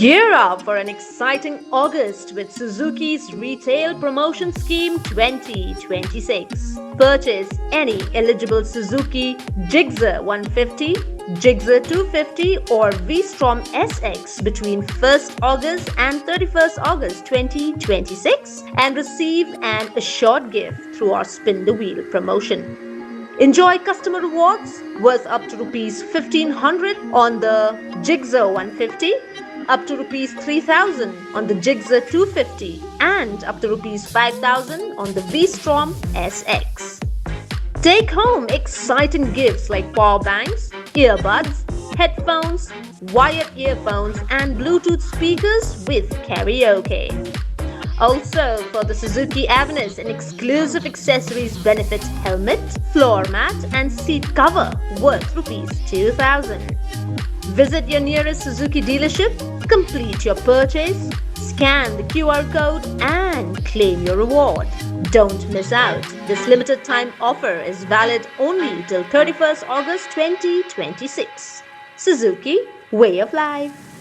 Gear up for an exciting August with Suzuki's Retail Promotion Scheme 2026. Purchase any eligible Suzuki Gixxer 150, Gixxer 250 or V-Strom SX between 1st August and 31st August 2026 and receive an assured gift through our Spin the Wheel promotion. Enjoy customer rewards worth up to Rs 1500 on the Gixxer 150, up to Rs 3000 on the Gixxer 250 and up to Rs 5000 on the V-Strom SX. Take home exciting gifts like power banks, earbuds, headphones, wired earphones and Bluetooth speakers with karaoke. Also, for the Suzuki Avenus, an exclusive accessories benefits helmet, floor mat and seat cover worth Rs 2000. Visit your nearest Suzuki dealership, complete your purchase, scan the QR code and claim your reward. Don't miss out. This limited time offer is valid only till 31st August 2026. Suzuki, way of life.